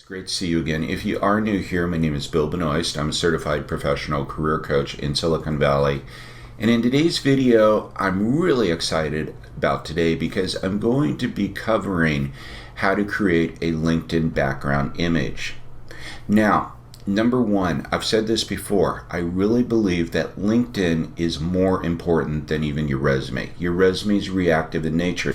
It's great to see you again. If you are new here, my name is Bill Benoist. I'm a certified professional career coach in Silicon Valley. And in today's video, I'm really excited about today because I'm going to be covering how to create a LinkedIn background image. Now, number one, I've said this before, I really believe that LinkedIn is more important than even your resume. Your resume is reactive in nature.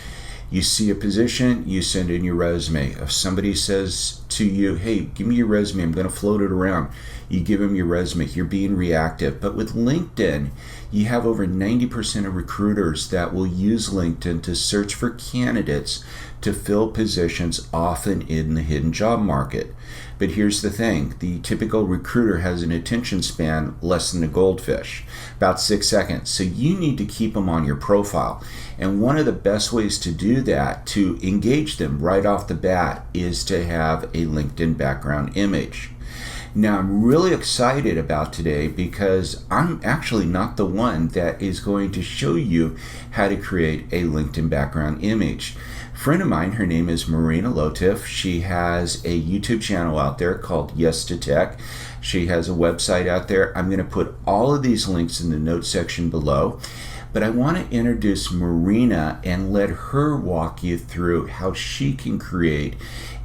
You see a position, you send in your resume. If somebody says to you, hey, give me your resume, I'm going to float it around, you give them your resume, you're being reactive. But with LinkedIn, you have over 90% of recruiters that will use LinkedIn to search for candidates to fill positions often in the hidden job market. But here's the thing, the typical recruiter has an attention span less than a goldfish, about 6 seconds. So you need to keep them on your profile. And one of the best ways to do that, to engage them right off the bat, is to have a LinkedIn background image. Now, I'm really excited about today because I'm actually not the one that is going to show you how to create a LinkedIn background image. A friend of mine, her name is Marina Lotif. She has a YouTube channel out there called Yes to Tech. She has a website out there. I'm going to put all of these links in the notes section below. But I want to introduce Marina and let her walk you through how she can create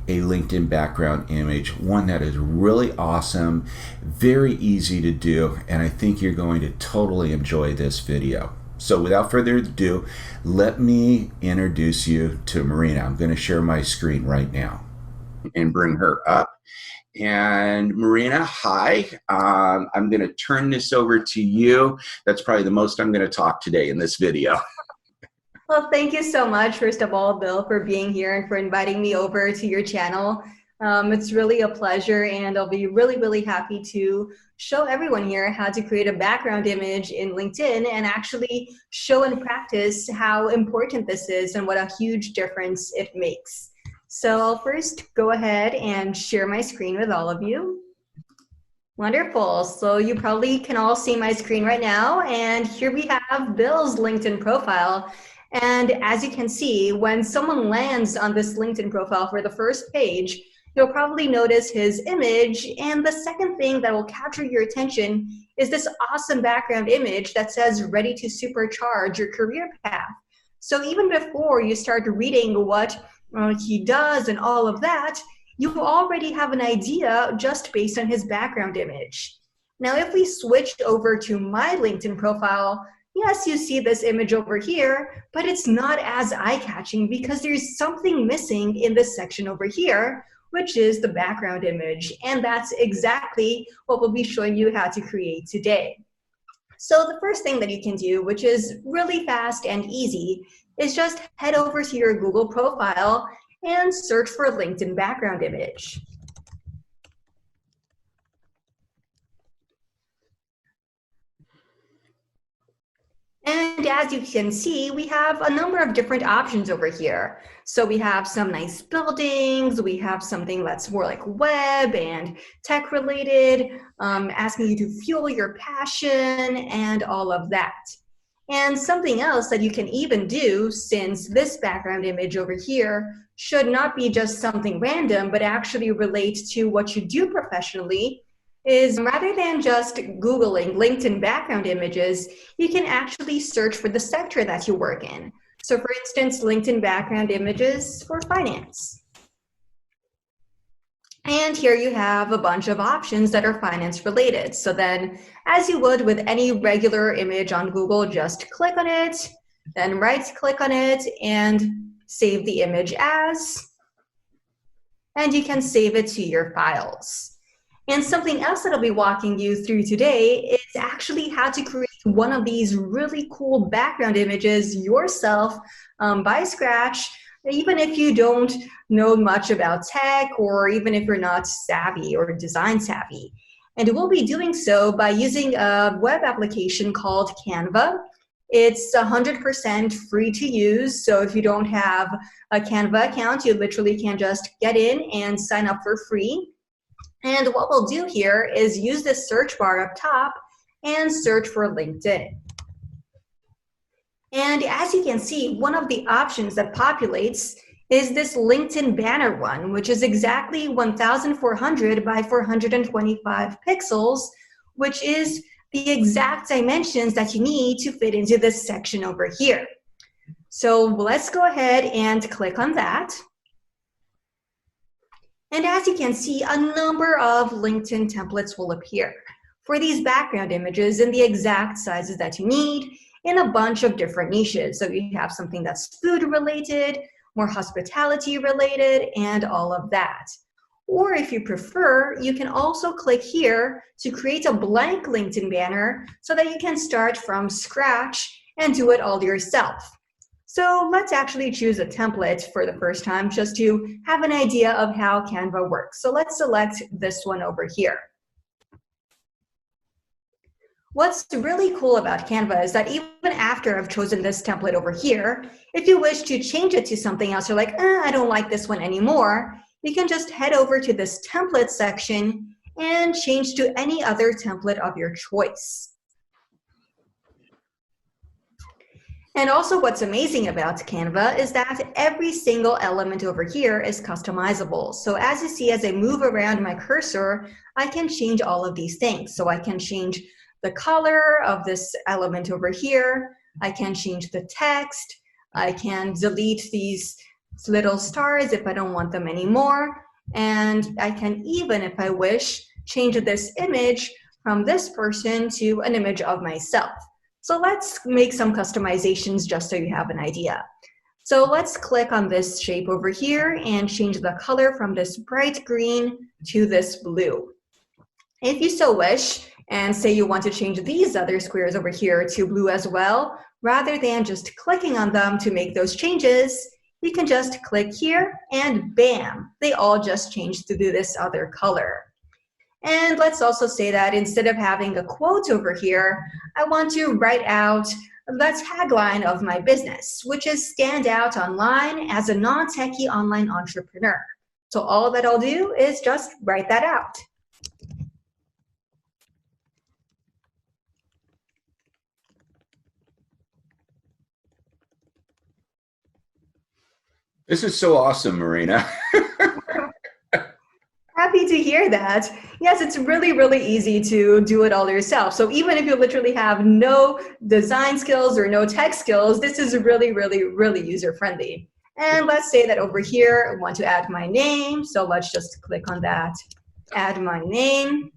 a LinkedIn background image, one that is really awesome, very easy to do, and I think you're going to totally enjoy this video. So without further ado, let me introduce you to Marina. I'm going to share my screen right now and bring her up. And Marina, hi. I'm going to turn this over to you. That's probably the most I'm going to talk today in this video. Well, thank you so much, first of all, Bill, for being here and for inviting me over to your channel. It's really a pleasure, and I'll be really happy to show everyone here how to create a background image in LinkedIn and actually show and practice how important this is and what a huge difference it makes. So I'll first go ahead and share my screen with all of you. Wonderful. So you probably can all see my screen right now, and here we have Bill's LinkedIn profile. And as you can see, when someone lands on this LinkedIn profile for the first page, you'll probably notice his image. And the second thing that will capture your attention is this awesome background image that says ready to supercharge your career path. So even before you start reading what he does and all of that, you already have an idea just based on his background image. Now, if we switch over to my LinkedIn profile, yes, you see this image over here, but it's not as eye-catching because there's something missing in this section over here, which is the background image. And that's exactly what we'll be showing you how to create today. So the first thing that you can do, which is really fast and easy, is just head over to your Google profile and search for LinkedIn background image. And as you can see, we have a number of different options over here. So we have some nice buildings, we have something that's more like web and tech related, asking you to fuel your passion and all of that. And something else that you can even do, since this background image over here should not be just something random, but actually relate to what you do professionally, is rather than just Googling LinkedIn background images, you can actually search for the sector that you work in. So for instance, LinkedIn background images for finance. And here you have a bunch of options that are finance related. So then, as you would with any regular image on Google, just click on it, then right click on it and save the image as, and you can save it to your files. And something else that I'll be walking you through today is actually how to create one of these really cool background images yourself by scratch, even if you don't know much about tech or even if you're not savvy or design savvy. And we'll be doing so by using a web application called Canva. It's 100% free to use, so if you don't have a Canva account, you literally can just get in and sign up for free. And what we'll do here is use this search bar up top and search for LinkedIn. And as you can see, one of the options that populates is this LinkedIn banner one, which is exactly 1,400 by 425 pixels, which is the exact dimensions that you need to fit into this section over here. So let's go ahead and click on that. And as you can see, a number of LinkedIn templates will appear for these background images in the exact sizes that you need in a bunch of different niches. So you have something that's food related, more hospitality related, and all of that. Or if you prefer, you can also click here to create a blank LinkedIn banner so that you can start from scratch and do it all yourself. So let's actually choose a template for the first time just to have an idea of how Canva works. So let's select this one over here. What's really cool about Canva is that even after I've chosen this template over here, if you wish to change it to something else, you're like, I don't like this one anymore, you can just head over to this template section and change to any other template of your choice. And also what's amazing about Canva is that every single element over here is customizable. So as you see, as I move around my cursor, I can change all of these things. So I can change the color of this element over here. I can change the text. I can delete these little stars if I don't want them anymore. And I can even, if I wish, change this image from this person to an image of myself. So let's make some customizations just so you have an idea. So let's click on this shape over here and change the color from this bright green to this blue. If you so wish, and say you want to change these other squares over here to blue as well, rather than just clicking on them to make those changes, you can just click here and bam, they all just changed to this other color. And let's also say that instead of having a quote over here, I want to write out the tagline of my business, which is stand out online as a non-techie online entrepreneur. So all that I'll do is just write that out. This is so awesome, Marina. Happy to hear that. Yes, it's really, really easy to do it all yourself. So even if you literally have no design skills or no tech skills, this is really, really, really user-friendly. And let's say that over here, I want to add my name. So let's just click on that, add my name.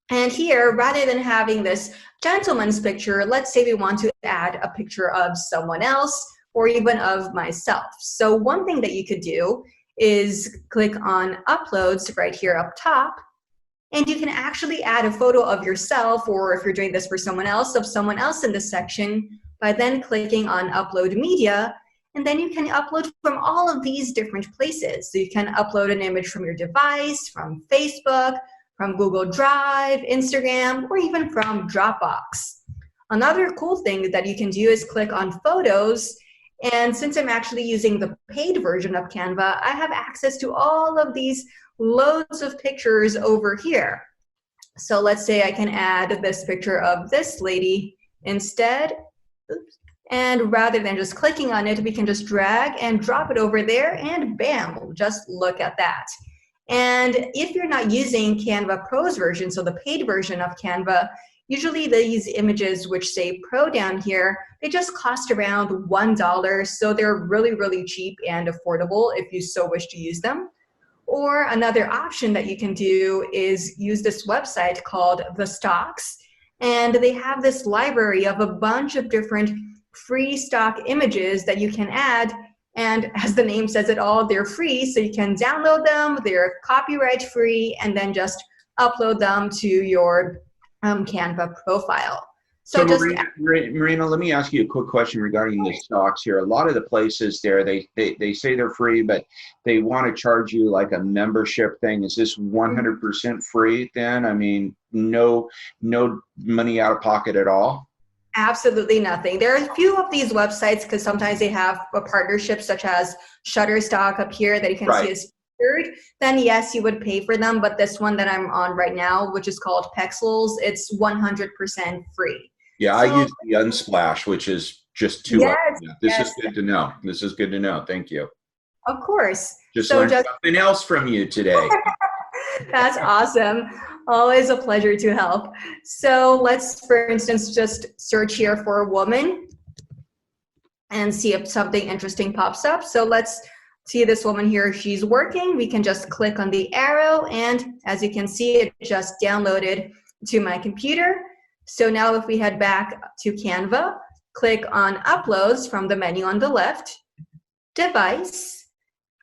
And here, rather than having this gentleman's picture, let's say we want to add a picture of someone else or even of myself. So one thing that you could do is click on uploads right here up top, and you can actually add a photo of yourself, or if you're doing this for someone else, of someone else in this section by then clicking on upload media, and then you can upload from all of these different places. So you can upload an image from your device, from Facebook, from Google Drive, Instagram, or even from Dropbox. Another cool thing that you can do is click on photos. And since I'm actually using the paid version of Canva, I have access to all of these loads of pictures over here. So let's say I can add this picture of this lady instead. Oops. And rather than just clicking on it, we can just drag and drop it over there, and bam, just look at that. And if you're not using Canva Pro's version, so the paid version of Canva, usually these images which say Pro down here, they just cost around $1, so they're really, really cheap and affordable if you so wish to use them. Or another option that you can do is use this website called The Stocks, and they have this library of a bunch of different free stock images that you can add, and as the name says it all, they're free, so you can download them, they're copyright free, and then just upload them to your Canva profile. So Marina, let me ask you a quick question regarding the stocks here. A lot of the places there, they say they're free, but they want to charge you like a membership thing. Is this 100% free then? I mean, no money out of pocket at all? Absolutely nothing. There are a few of these websites because sometimes they have a partnership such as Shutterstock up here that you can see as featured. Then yes, you would pay for them, but this one that I'm on right now, which is called Pexels, it's 100% free. Yeah, I use the Unsplash, which is just 2 hours. This is good to know. This is good to know. Thank you. Of course. Just So learned just something else from you today. that's awesome. Always a pleasure to help. So let's, for instance, just search here for a woman and see if something interesting pops up. So let's see this woman here. She's working. We can just click on the arrow, and as you can see, it just downloaded to my computer. So now if we head back to Canva, click on Uploads from the menu on the left, Device,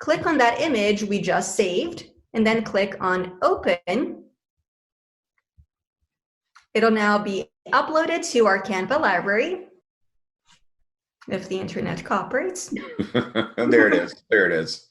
click on that image we just saved, and then click on Open. It'll now be uploaded to our Canva library, if the internet cooperates. There it is. There it is.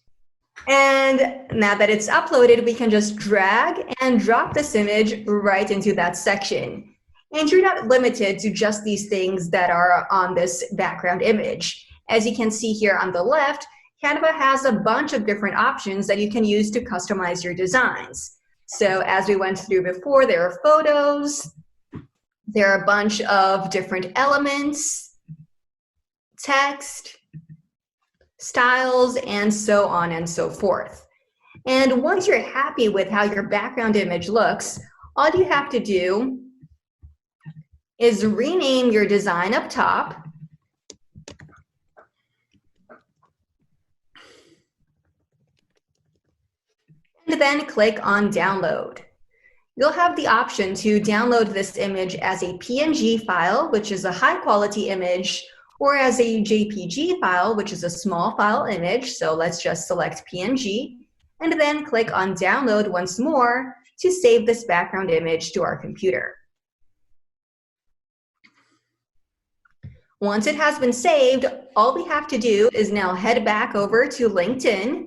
And now that it's uploaded, we can just drag and drop this image right into that section. And you're not limited to just these things that are on this background image. As you can see here on the left, Canva has a bunch of different options that you can use to customize your designs. So as we went through before, there are photos, there are a bunch of different elements, text, styles, and so on and so forth. And once you're happy with how your background image looks, all you have to do is rename your design up top and then click on download. You'll have the option to download this image as a PNG file, which is a high quality image, or as a JPG file, which is a small file image. So let's just select PNG and then click on download once more to save this background image to our computer. Once it has been saved, all we have to do is now head back over to LinkedIn,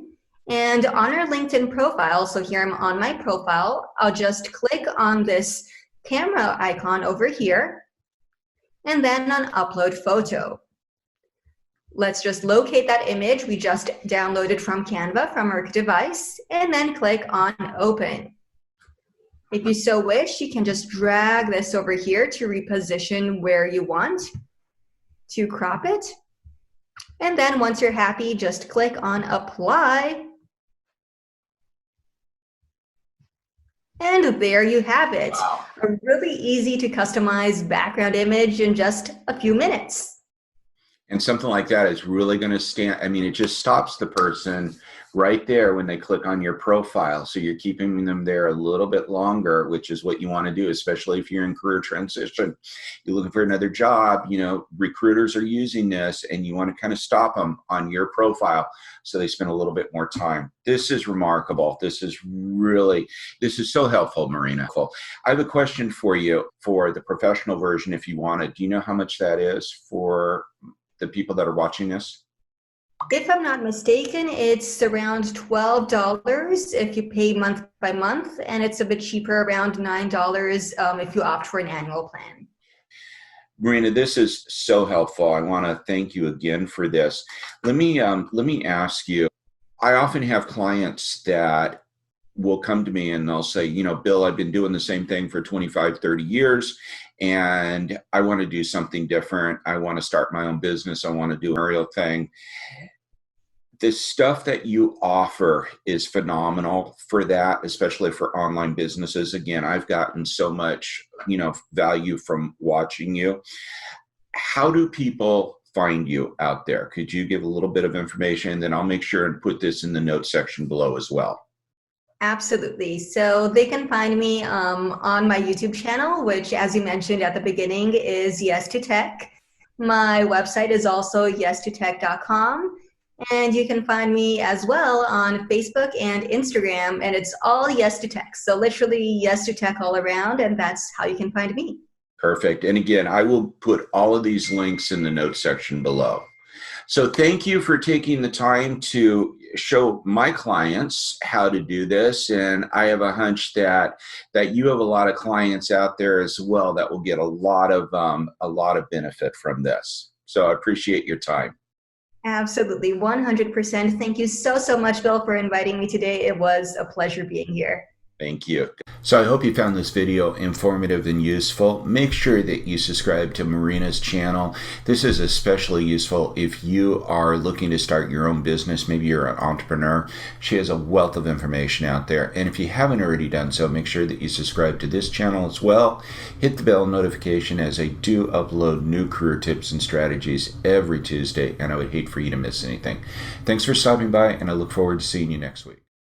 and on our LinkedIn profile, so here I'm on my profile, I'll just click on this camera icon over here and then on upload photo. Let's just locate that image we just downloaded from Canva from our device and then click on open. If you so wish, you can just drag this over here to reposition where you want to crop it. And then once you're happy, just click on apply. And there you have it. Wow. A really easy to customize background image in just a few minutes. And something like that is really going to stand. I mean, it just stops the person right there when they click on your profile. So you're keeping them there a little bit longer, which is what you want to do, especially if you're in career transition. You're looking for another job, you know, recruiters are using this and you want to kind of stop them on your profile so they spend a little bit more time. This is remarkable. This is so helpful, Marina. I have a question for you for the professional version if you want it. Do you know how much that is for the people that are watching this? If I'm not mistaken, it's around $12 if you pay month by month, and it's a bit cheaper, around $9 if you opt for an annual plan. Marina, this is so helpful. I want to thank you again for this. Let me ask you, I often have clients that will come to me and they'll say, you know, Bill, I've been doing the same thing for 25, 30 years, and I want to do something different. I want to start my own business. I want to do a real thing. The stuff that you offer is phenomenal for that, especially for online businesses. Again, I've gotten so much, you know, value from watching you. How do people find you out there? Could you give a little bit of information? Then I'll make sure and put this in the notes section below as well. Absolutely. So they can find me on my YouTube channel, which, as you mentioned at the beginning, is Yes to Tech. My website is also yes2tech.com. And you can find me as well on Facebook and Instagram, and it's all Yes to Tech. So literally Yes to Tech all around, and that's how you can find me. Perfect. And again, I will put all of these links in the notes section below. So thank you for taking the time to show my clients how to do this. And I have a hunch that you have a lot of clients out there as well that will get a lot of benefit from this. So I appreciate your time. Absolutely, 100%. Thank you so much, Bill, for inviting me today. It was a pleasure being here. Thank you. So I hope you found this video informative and useful. Make sure that you subscribe to Marina's channel. This is especially useful if you are looking to start your own business. Maybe you're an entrepreneur. She has a wealth of information out there. And if you haven't already done so, make sure that you subscribe to this channel as well. Hit the bell notification, as I do upload new career tips and strategies every Tuesday, and I would hate for you to miss anything. Thanks for stopping by, and I look forward to seeing you next week.